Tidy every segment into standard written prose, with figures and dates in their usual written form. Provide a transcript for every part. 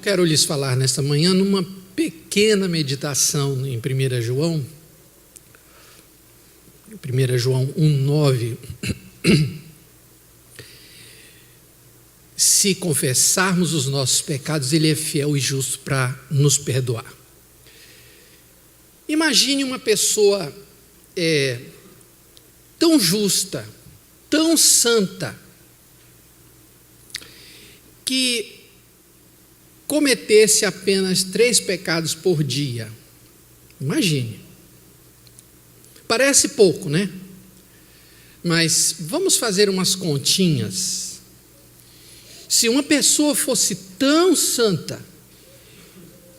quero lhes falar nesta manhã numa pequena meditação em 1 João. 1 João 1,9. Se confessarmos os nossos pecados, Ele é fiel e justo para nos perdoar. Imagine uma pessoa tão justa, tão santa, que cometesse apenas 3 pecados por dia. Imagine. Parece pouco, né? Mas vamos fazer umas continhas. Se uma pessoa fosse tão santa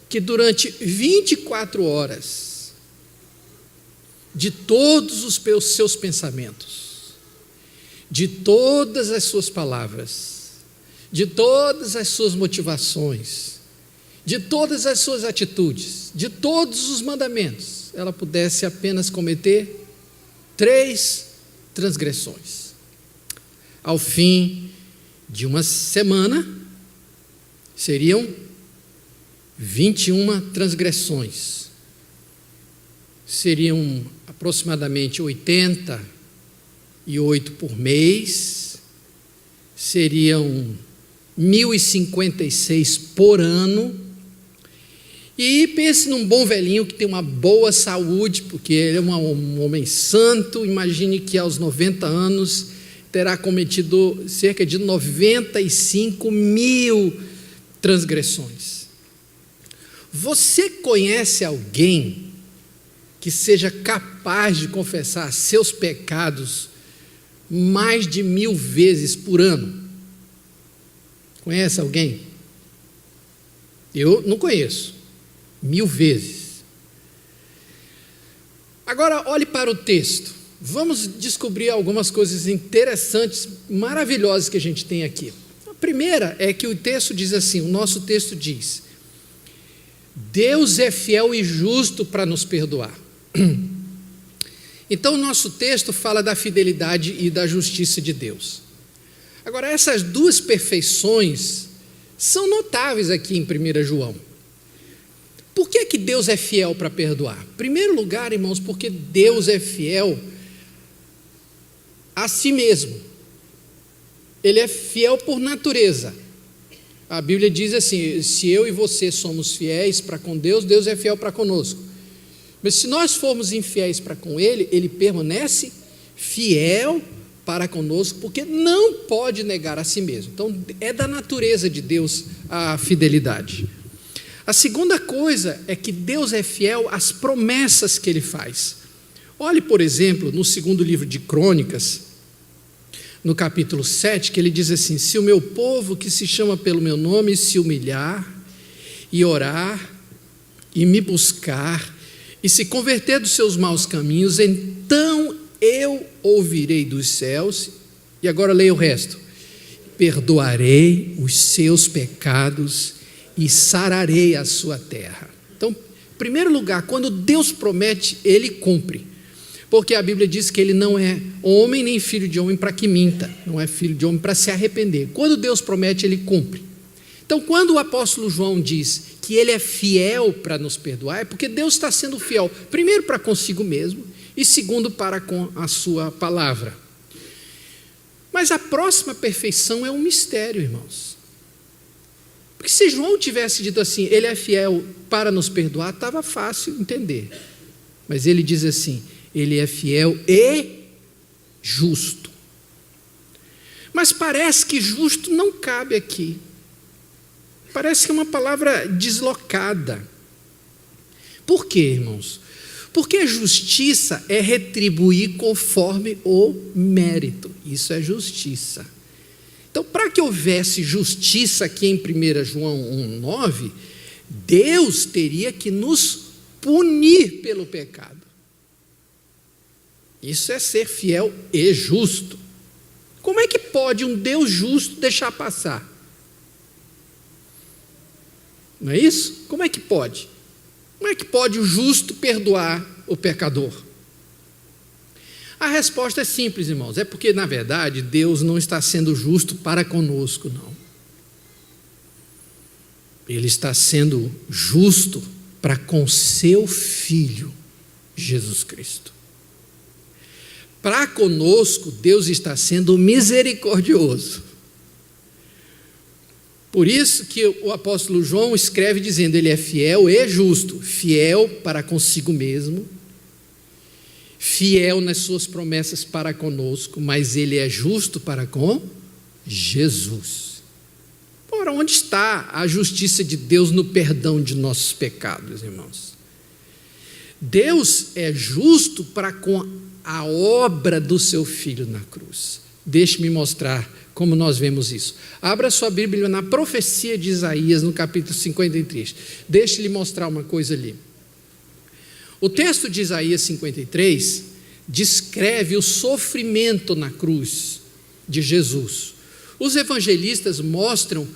que durante 24 horas, de todos os seus pensamentos, de todas as suas palavras, de todas as suas motivações, de todas as suas atitudes, de todos os mandamentos, ela pudesse apenas cometer 3 transgressões. Ao fim de uma semana, seriam 21 transgressões. Seriam aproximadamente 88 por mês, seriam 1.056 por ano. E pense num bom velhinho que tem uma boa saúde, porque ele é um homem santo. Imagine que aos 90 anos terá cometido cerca de 95.000 transgressões. Você conhece alguém que seja capaz de confessar seus pecados mais de 1.000 vezes por ano? Conhece alguém? Eu não conheço. 1.000 vezes. Agora olhe para o texto. Vamos descobrir algumas coisas interessantes, maravilhosas que a gente tem aqui. A primeira é que o texto diz assim, o nosso texto diz: Deus é fiel e justo para nos perdoar. Então o nosso texto fala da fidelidade e da justiça de Deus. Agora, essas 2 perfeições são notáveis aqui em 1 João. Por que Deus é fiel para perdoar? Em primeiro lugar, irmãos, porque Deus é fiel a si mesmo. Ele é fiel por natureza. A Bíblia diz assim, se eu e você somos fiéis para com Deus, Deus é fiel para conosco. Mas se nós formos infiéis para com Ele, Ele permanece fiel para conosco, porque não pode negar a si mesmo. Então, é da natureza de Deus a fidelidade. A segunda coisa é que Deus é fiel às promessas que Ele faz. Olhe, por exemplo, no 2º livro de Crônicas, no capítulo 7, que ele diz assim: se o meu povo que se chama pelo meu nome se humilhar e orar e me buscar e se converter dos seus maus caminhos, então eu ouvirei dos céus, e agora leia o resto, perdoarei os seus pecados e sararei a sua terra. Então, em primeiro lugar, quando Deus promete, Ele cumpre, porque a Bíblia diz que Ele não é homem nem filho de homem para que minta, não é filho de homem para se arrepender. Quando Deus promete, Ele cumpre. Então, quando o apóstolo João diz que Ele é fiel para nos perdoar, é porque Deus está sendo fiel, primeiro para consigo mesmo, e segundo para com a sua palavra. Mas a próxima perfeição é um mistério, irmãos. Porque se João tivesse dito assim, Ele é fiel para nos perdoar, estava fácil entender. Mas ele diz assim, Ele é fiel e justo. Mas parece que justo não cabe aqui. Parece que é uma palavra deslocada. Por quê, irmãos? Porque a justiça é retribuir conforme o mérito. Isso é justiça. Então, para que houvesse justiça aqui em 1 João 1,9, Deus teria que nos punir pelo pecado. Isso é ser fiel e justo. Como é que pode um Deus justo deixar passar? Não é isso? Como é que pode? Como é que pode o justo perdoar o pecador? A resposta é simples, irmãos. É porque, na verdade, Deus não está sendo justo para conosco, não. Ele está sendo justo para com seu Filho, Jesus Cristo. Para conosco, Deus está sendo misericordioso. Por isso que o apóstolo João escreve dizendo, ele é fiel e justo, fiel para consigo mesmo, fiel nas suas promessas para conosco, mas ele é justo para com Jesus. Ora, onde está a justiça de Deus no perdão de nossos pecados, irmãos? Deus é justo para com a obra do seu Filho na cruz. Deixe-me mostrar como nós vemos isso. Abra sua Bíblia na profecia de Isaías, no capítulo 53. Deixe-lhe mostrar uma coisa ali. O texto de Isaías 53 descreve o sofrimento na cruz de Jesus. Os evangelistas mostram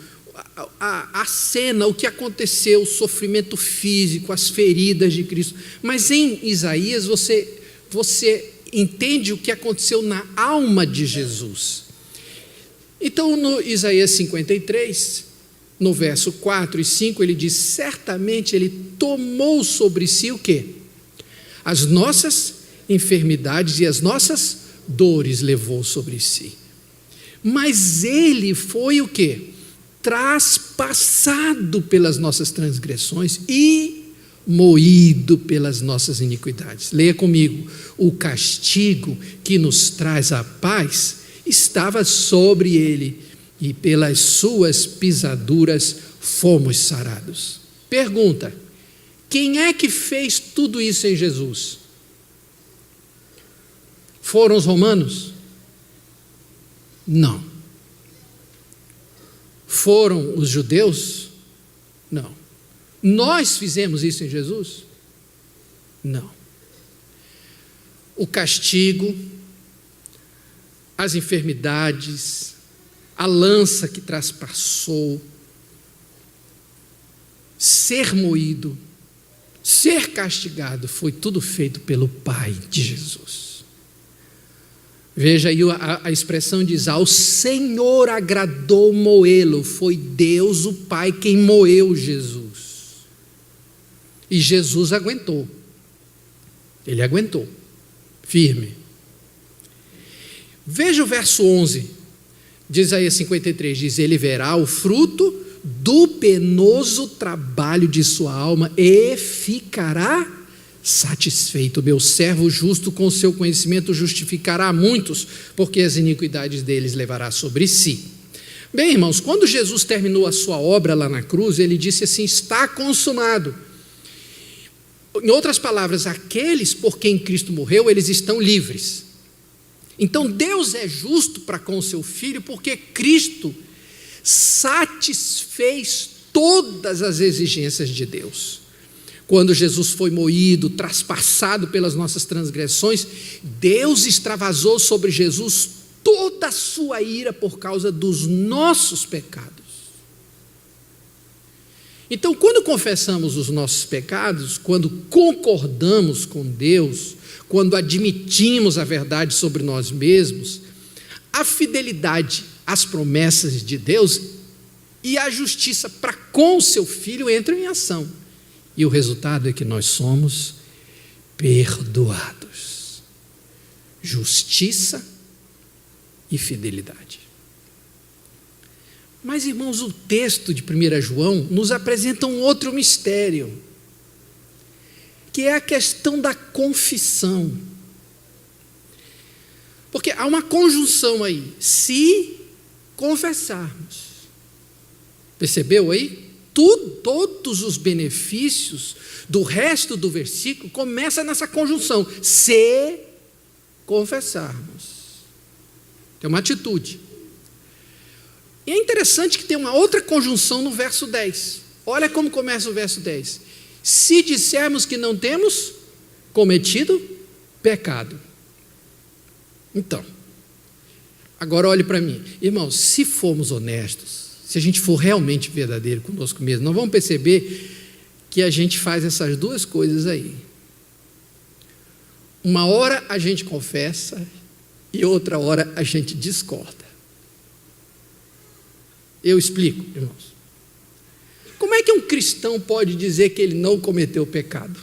a cena, o que aconteceu, o sofrimento físico, as feridas de Cristo. Mas em Isaías você entende o que aconteceu na alma de Jesus. Então, no Isaías 53, no verso 4 e 5, ele diz, certamente ele tomou sobre si o quê? As nossas enfermidades e as nossas dores levou sobre si. Mas ele foi o quê? Traspassado pelas nossas transgressões e moído pelas nossas iniquidades. Leia comigo. O castigo que nos traz a paz estava sobre ele, e pelas suas pisaduras fomos sarados. Pergunta: quem é que fez tudo isso em Jesus? Foram os romanos? Não. Foram os judeus? Não. Nós fizemos isso em Jesus? Não. O castigo, as enfermidades, a lança que traspassou, ser moído, ser castigado, foi tudo feito pelo Pai de Jesus. Veja aí a expressão diz, ao Senhor agradou moê-lo, foi Deus o Pai quem moeu Jesus. E Jesus aguentou, ele aguentou, firme. Veja o verso 11 de Isaías 53, diz, ele verá o fruto do penoso trabalho de sua alma e ficará satisfeito. Meu servo justo com o seu conhecimento justificará muitos, porque as iniquidades deles levará sobre si. Bem, irmãos, quando Jesus terminou a sua obra lá na cruz, ele disse assim, está consumado. Em outras palavras, aqueles por quem Cristo morreu, eles estão livres. Então Deus é justo para com o seu Filho, porque Cristo satisfez todas as exigências de Deus. Quando Jesus foi moído, traspassado pelas nossas transgressões, Deus extravasou sobre Jesus toda a sua ira por causa dos nossos pecados. Então, quando confessamos os nossos pecados, quando concordamos com Deus, quando admitimos a verdade sobre nós mesmos, a fidelidade às promessas de Deus e a justiça para com o seu Filho entram em ação. E o resultado é que nós somos perdoados. Justiça e fidelidade. Mas, irmãos, o texto de 1 João nos apresenta um outro mistério, que é a questão da confissão. Porque há uma conjunção aí, se confessarmos. Percebeu aí? Todos os benefícios do resto do versículo começam nessa conjunção, se confessarmos. Tem uma atitude. E é interessante que tem uma outra conjunção no verso 10. Olha como começa o verso 10. Se dissermos que não temos cometido pecado. Então, agora olhe para mim. Irmãos, se formos honestos, se a gente for realmente verdadeiro conosco mesmo, nós vamos perceber que a gente faz essas duas coisas aí. Uma hora a gente confessa e outra hora a gente discorda. Eu explico, irmãos. Como é que um cristão pode dizer que ele não cometeu pecado?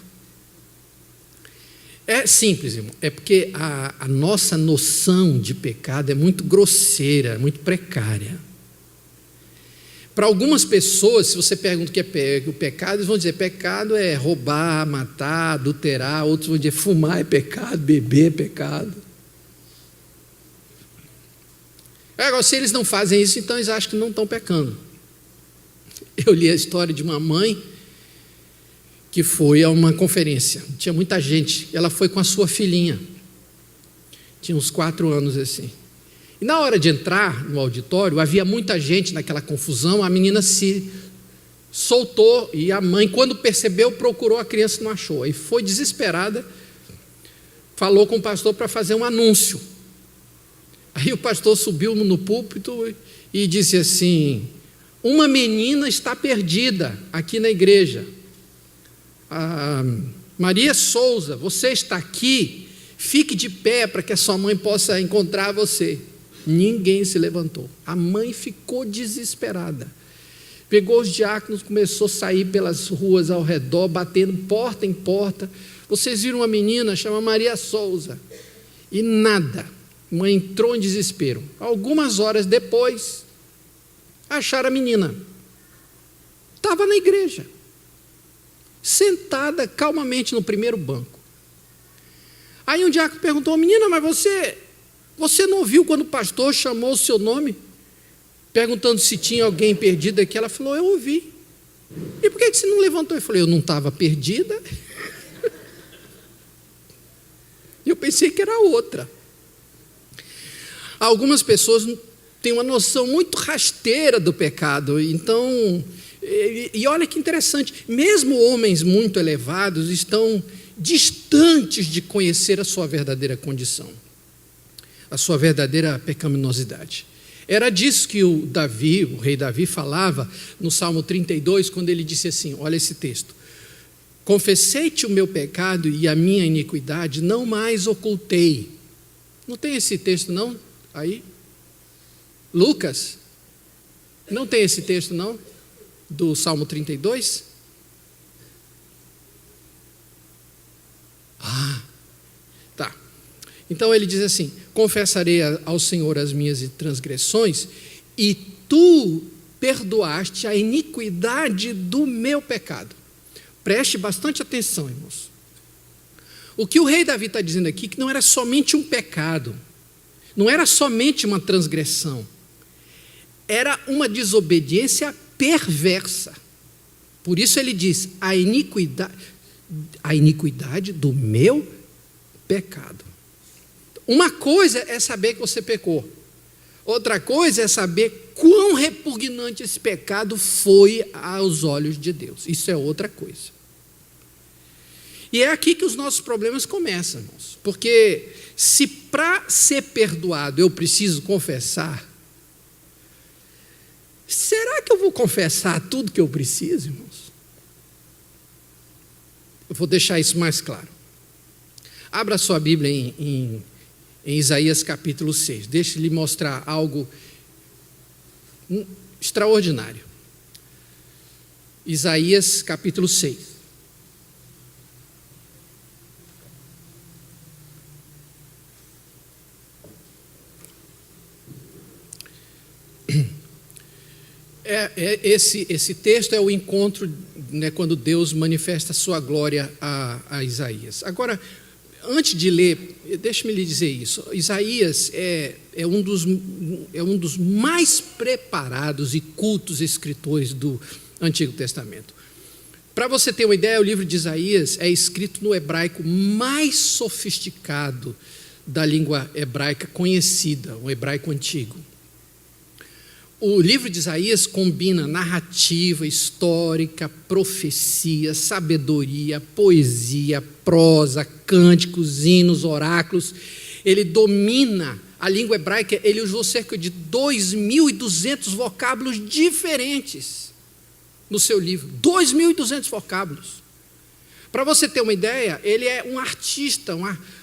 É simples, irmão. É porque a nossa noção de pecado é muito grosseira, muito precária. Para algumas pessoas, se você pergunta o que é o pecado, eles vão dizer: pecado é roubar, matar, adulterar. Outros vão dizer: fumar é pecado, beber é pecado. Agora, se eles não fazem isso, então eles acham que não estão pecando. Eu li a história de uma mãe que foi a uma conferência, tinha muita gente, ela foi com a sua filhinha, tinha uns 4 anos assim, e na hora de entrar no auditório, havia muita gente naquela confusão, a menina se soltou, e a mãe, quando percebeu, procurou a criança e não achou, aí foi desesperada, falou com o pastor para fazer um anúncio, aí o pastor subiu no púlpito e disse assim: uma menina está perdida aqui na igreja, Maria Souza, você está aqui, fique de pé para que a sua mãe possa encontrar você. Ninguém se levantou, a mãe ficou desesperada, pegou os diáconos, começou a sair pelas ruas ao redor, batendo porta em porta. Vocês viram uma menina, chama Maria Souza, e nada, a mãe entrou em desespero. Algumas horas depois, acharam a menina, estava na igreja, sentada calmamente no primeiro banco. Aí um diácono perguntou: menina, mas você não ouviu quando o pastor chamou o seu nome, perguntando se tinha alguém perdido aqui? Ela falou: eu ouvi. E por que você não levantou? Eu falei: eu não estava perdida. Eu pensei que era outra. Algumas pessoas têm uma noção muito rasteira do pecado, então... E olha que interessante, mesmo homens muito elevados estão distantes de conhecer a sua verdadeira condição, a sua verdadeira pecaminosidade. Era disso que o rei Davi falava no Salmo 32, quando ele disse assim, olha esse texto: confessei-te o meu pecado e a minha iniquidade não mais ocultei. Não tem esse texto não? Aí? Lucas? Não tem esse texto não? Do Salmo 32? Tá. Então ele diz assim: confessarei ao Senhor as minhas transgressões e tu perdoaste a iniquidade do meu pecado. Preste bastante atenção, irmãos. O que o rei Davi está dizendo aqui, que não era somente um pecado, não era somente uma transgressão, era uma desobediência perversa. Por isso ele diz: a iniquidade do meu pecado. Uma coisa é saber que você pecou, outra coisa é saber quão repugnante esse pecado foi aos olhos de Deus. Isso é outra coisa. E é aqui que os nossos problemas começam, irmãos. Porque se para ser perdoado eu preciso confessar, será que eu vou confessar tudo que eu preciso, irmãos? Eu vou deixar isso mais claro. Abra sua Bíblia em Isaías capítulo 6. Deixa eu lhe mostrar algo extraordinário. Isaías capítulo 6. Esse texto é o encontro, né, quando Deus manifesta a sua glória a Isaías. Agora, antes de ler, deixe-me lhe dizer isso. Isaías é um dos mais preparados e cultos escritores do Antigo Testamento. Para você ter uma ideia, o livro de Isaías é escrito no hebraico mais sofisticado da língua hebraica conhecida, o hebraico antigo. O livro de Isaías combina narrativa histórica, profecia, sabedoria, poesia, prosa, cânticos, hinos, oráculos. Ele domina a língua hebraica, ele usou cerca de 2.200 vocábulos diferentes no seu livro. 2.200 vocábulos. Para você ter uma ideia, ele é um artista,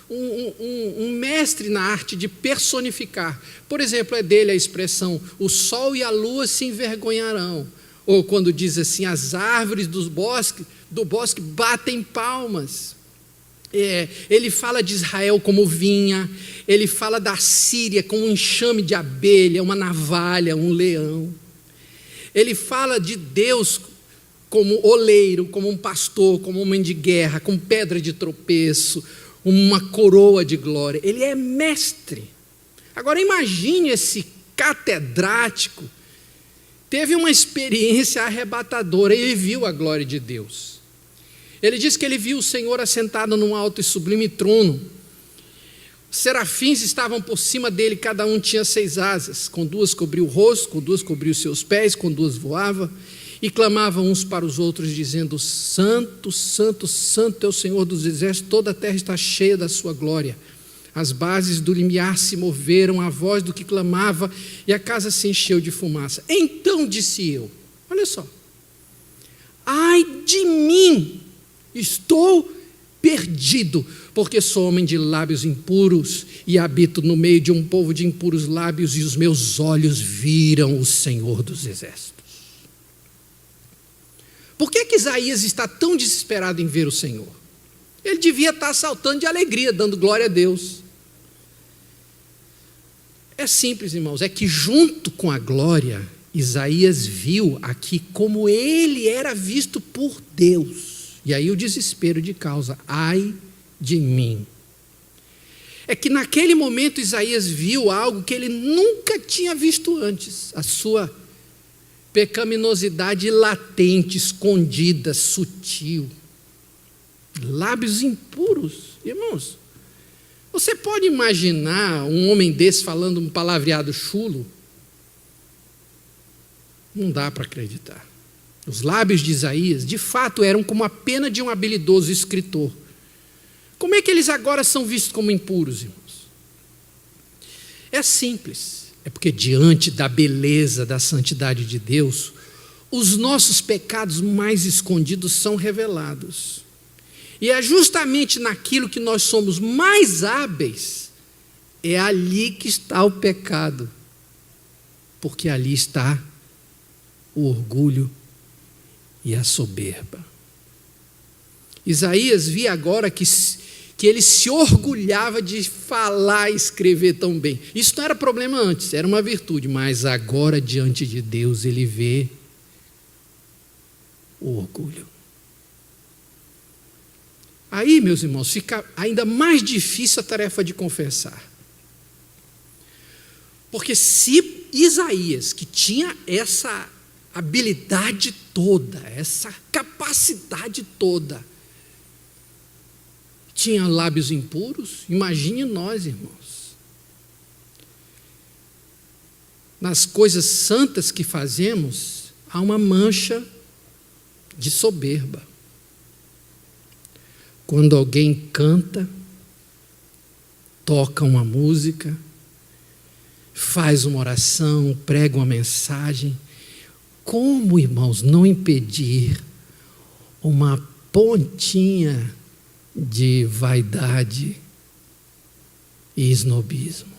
um mestre na arte de personificar. Por exemplo, é dele a expressão: o sol e a lua se envergonharão, Ou quando diz assim, as árvores do bosque batem palmas. Ele fala de Israel como vinha, ele fala da Síria como um enxame de abelha, uma navalha, um leão. Ele fala de Deus como oleiro, como um pastor, como homem de guerra, com pedra de tropeço, uma coroa de glória. Ele é mestre. Agora imagine esse catedrático, teve uma experiência arrebatadora, ele viu a glória de Deus. Ele diz que ele viu o Senhor assentado num alto e sublime trono. Os serafins estavam por cima dele, cada um tinha 6 asas, com 2 cobria o rosto, com 2 cobria os seus pés, com 2 voava, e clamavam uns para os outros, dizendo: Santo, Santo, Santo é o Senhor dos exércitos, toda a terra está cheia da sua glória. As bases do limiar se moveram, a voz do que clamava, e a casa se encheu de fumaça. Então disse eu, olha só, ai de mim, estou perdido, porque sou homem de lábios impuros, e habito no meio de um povo de impuros lábios, e os meus olhos viram o Senhor dos exércitos. Por que Isaías está tão desesperado em ver o Senhor? Ele devia estar saltando de alegria, dando glória a Deus. É simples, irmãos, é que junto com a glória, Isaías viu aqui como ele era visto por Deus. E aí o desespero de causa, ai de mim. É que naquele momento Isaías viu algo que ele nunca tinha visto antes, a sua pecaminosidade latente, escondida, sutil. Lábios impuros. Irmãos, você pode imaginar um homem desse falando um palavreado chulo? Não dá para acreditar. Os lábios de Isaías, de fato, eram como a pena de um habilidoso escritor. Como é que eles agora são vistos como impuros, irmãos? É simples. É porque diante da beleza, da santidade de Deus, os nossos pecados mais escondidos são revelados. E é justamente naquilo que nós somos mais hábeis, é ali que está o pecado, porque ali está o orgulho e a soberba. Isaías via agora que ele se orgulhava de falar e escrever tão bem. Isso não era problema antes, era uma virtude, mas agora diante de Deus ele vê o orgulho. Aí, meus irmãos, fica ainda mais difícil a tarefa de confessar. Porque se Isaías, que tinha essa habilidade toda, essa capacidade toda, tinha lábios impuros, imagine nós, irmãos. Nas coisas santas que fazemos, há uma mancha de soberba. Quando alguém canta, toca uma música, faz uma oração, prega uma mensagem, como, irmãos, não impedir uma pontinha de vaidade e esnobismo?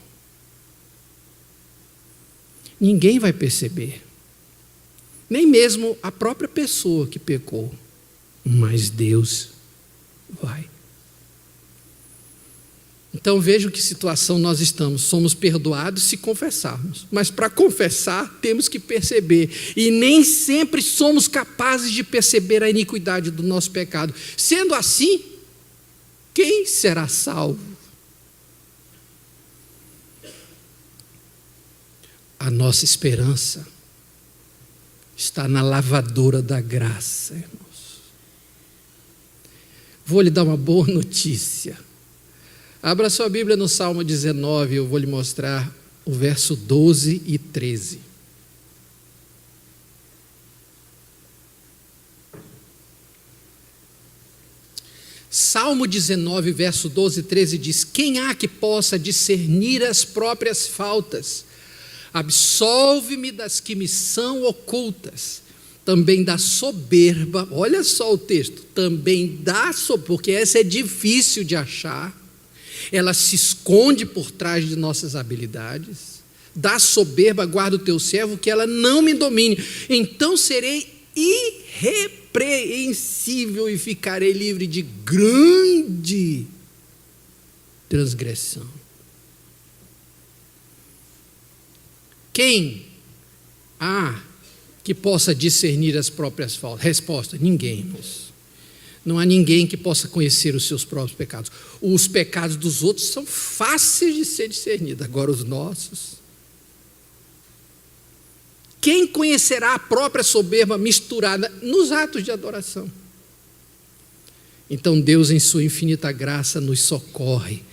Ninguém vai perceber, nem mesmo a própria pessoa que pecou, mas Deus vai. Então vejam que situação nós estamos. Somos perdoados se confessarmos, mas para confessar temos que perceber, e nem sempre somos capazes de perceber a iniquidade do nosso pecado. Sendo assim, quem será salvo? A nossa esperança está na lavadora da graça, irmãos. Vou lhe dar uma boa notícia. Abra sua Bíblia no Salmo 19, eu vou lhe mostrar o verso 12 e 13. Salmo 19, verso 12 e 13 diz: quem há que possa discernir as próprias faltas? Absolve-me das que me são ocultas. Também da soberba, olha só o texto, também da soberba, porque essa é difícil de achar, ela se esconde por trás de nossas habilidades, Da soberba guarda o teu servo, que ela não me domine. Então serei irrepreensível e ficarei livre de grande transgressão. Quem há que possa discernir as próprias faltas? Resposta: ninguém, irmãos. Não há ninguém que possa conhecer os seus próprios pecados. Os pecados dos outros são fáceis de ser discernidos, agora os nossos. Quem conhecerá a própria soberba misturada nos atos de adoração? Então Deus, em sua infinita graça, nos socorre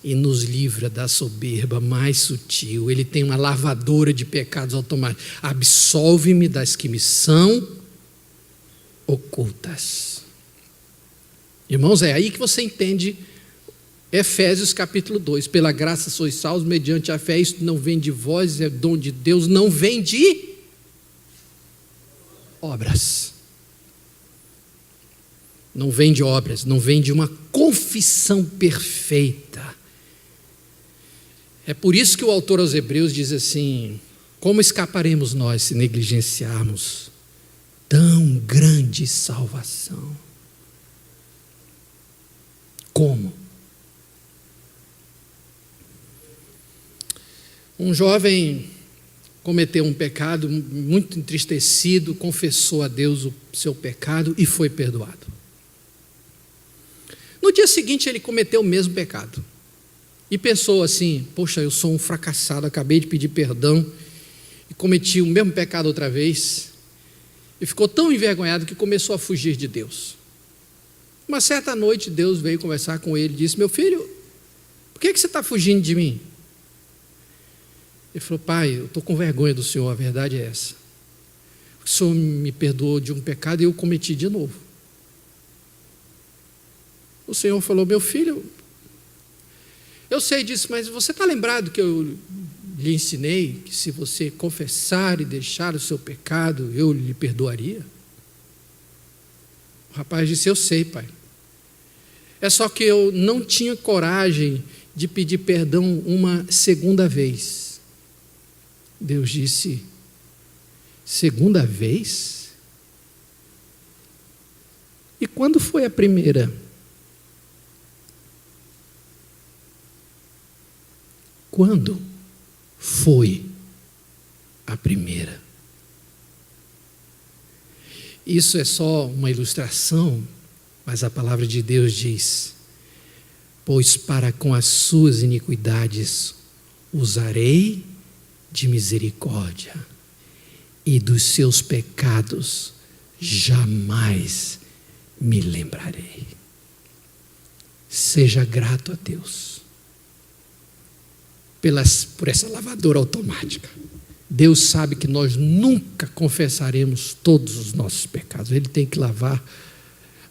e nos livra da soberba mais sutil. Ele tem uma lavadora de pecados automáticos. Absolve-me das que me são ocultas. Irmãos, é aí que você entende Efésios capítulo 2. Pela graça sois salvos mediante a fé. Isto não vem de vós, é dom de Deus. Não vem de obras. Não vem de obras, não vem de uma confissão perfeita. É por isso que o autor aos Hebreus diz assim: como escaparemos nós se negligenciarmos tão grande salvação? Como? Um jovem cometeu um pecado, muito entristecido, confessou a Deus o seu pecado e foi perdoado. No dia seguinte ele cometeu o mesmo pecado e pensou assim: poxa, eu sou um fracassado, acabei de pedir perdão e cometi o mesmo pecado outra vez. E ficou tão envergonhado que começou a fugir de Deus. Uma certa noite Deus veio conversar com ele e disse: meu filho, por que você está fugindo de mim? Ele falou: pai, eu estou com vergonha do Senhor, a verdade é essa. O Senhor me perdoou de um pecado e eu cometi de novo. O Senhor falou: meu filho, eu sei disso, mas você está lembrado que eu lhe ensinei que se você confessar e deixar o seu pecado, eu lhe perdoaria? O rapaz disse: eu sei, pai. É só que eu não tinha coragem de pedir perdão uma segunda vez. Deus disse: segunda vez? E quando foi a primeira? Quando foi a primeira? Isso é só uma ilustração, mas a palavra de Deus diz: pois para com as suas iniquidades usarei de misericórdia, e dos seus pecados jamais me lembrarei. Seja grato a Deus por essa lavadora automática. Deus sabe que nós nunca confessaremos todos os nossos pecados. Ele tem que lavar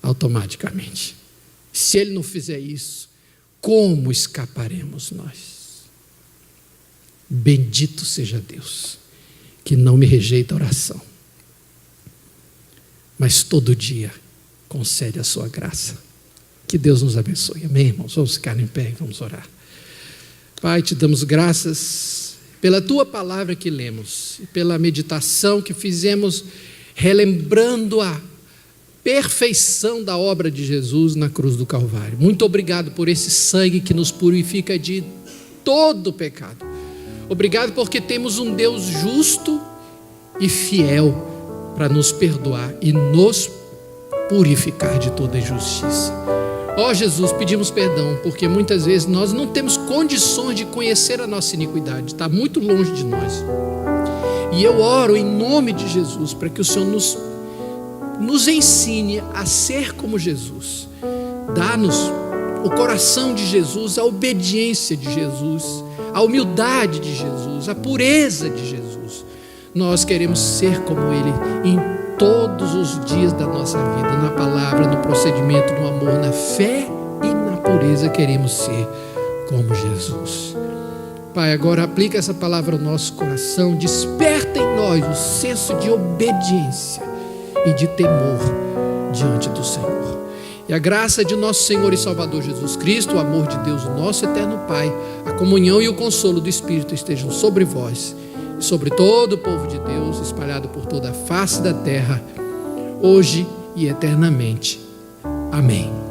automaticamente. Se Ele não fizer isso, como escaparemos nós? Bendito seja Deus, que não me rejeita a oração, mas todo dia concede a sua graça. Que Deus nos abençoe. Amém, irmãos? Vamos ficar em pé e vamos orar. Pai, te damos graças pela tua palavra que lemos e pela meditação que fizemos, relembrando a perfeição da obra de Jesus na cruz do Calvário. Muito obrigado por esse sangue que nos purifica de todo pecado. Obrigado porque temos um Deus justo e fiel para nos perdoar e nos purificar de toda injustiça. Ó Jesus, pedimos perdão, porque muitas vezes nós não temos condições de conhecer a nossa iniquidade, está muito longe de nós. E eu oro em nome de Jesus, para que o Senhor nos ensine a ser como Jesus. Dá-nos o coração de Jesus, a obediência de Jesus, a humildade de Jesus, a pureza de Jesus. Nós queremos ser como Ele em todos os dias da nossa vida, na palavra, no procedimento, no amor, na fé e na pureza queremos ser como Jesus. Pai, agora aplica essa palavra ao nosso coração, desperta em nós o senso de obediência e de temor diante do Senhor. E a graça de nosso Senhor e Salvador Jesus Cristo, o amor de Deus, o nosso eterno Pai, a comunhão e o consolo do Espírito estejam sobre vós e sobre todo o povo de Deus, espalhado por toda a face da terra, hoje e eternamente. Amém.